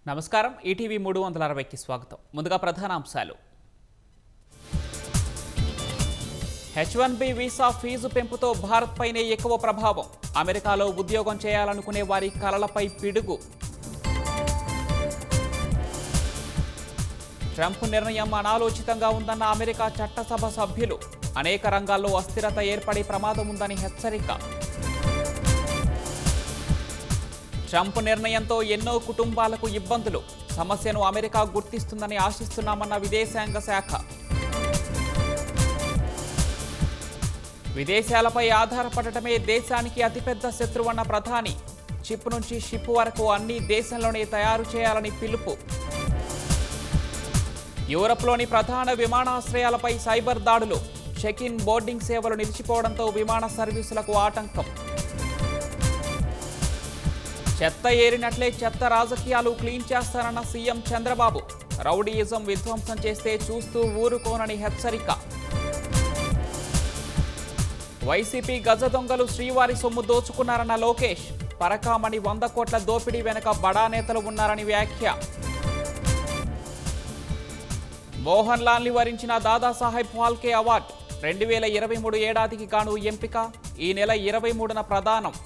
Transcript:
నమస్కారం. ఈటీవీ 360కి స్వాగతం. ముందుగా ప్రధాన అంశాలు. H1B వీసా ఫీజు పెంపుతో భారత్ పైనే ఎక్కువ ప్రభావం. అమెరికాలో ఉద్యోగం చేయాలనుకునే వారి కలలపై పిడుగు. ట్రంప్ నిర్ణయం అనాలోచితంగా ఉందన్న అమెరికా చట్టసభ సభ్యులు. అనేక రంగాల్లో అస్థిరత ఏర్పడే ప్రమాదం ఉందని హెచ్చరిక. ట్రంప్ నిర్ణయంతో ఎన్నో కుటుంబాలకు ఇబ్బందులు. సమస్యను అమెరికా గుర్తిస్తుందని ఆశిస్తున్నామన్న విదేశాంగ శాఖ. విదేశాలపై ఆధారపడటమే దేశానికి అతిపెద్ద శత్రువన్న ప్రధాని. చిప్ నుంచి షిప్ వరకు అన్ని దేశంలోనే తయారు చేయాలని పిలుపు. యూరప్లోని ప్రధాన విమానాశ్రయాలపై సైబర్ దాడులు. చెక్ ఇన్ బోర్డింగ్ సేవలు నిలిచిపోవడంతో విమాన సర్వీసులకు ఆటంకం. చెత్త ఏరినట్లే చెత్త రాజకీయాలు క్లీన్ చేస్తారన్న సీఎం చంద్రబాబు. రౌడీయిజం విధ్వంసం చేస్తే చూస్తూ ఊరుకోనని హెచ్చరిక. వైసీపీ గజ దొంగలు శ్రీవారి సొమ్ము దోచుకున్నారన్న లోకేష్. పరకామణి 100 కోట్ల దోపిడీ వెనుక బడా నేతలు ఉన్నారని వ్యాఖ్య. మోహన్ లాల్ని వరించిన దాదాసాహెబ్ ఫాల్కే అవార్డు 2023 ఏడాదికి గాను ఎంపిక. ఈ నెల 23న ప్రదానం.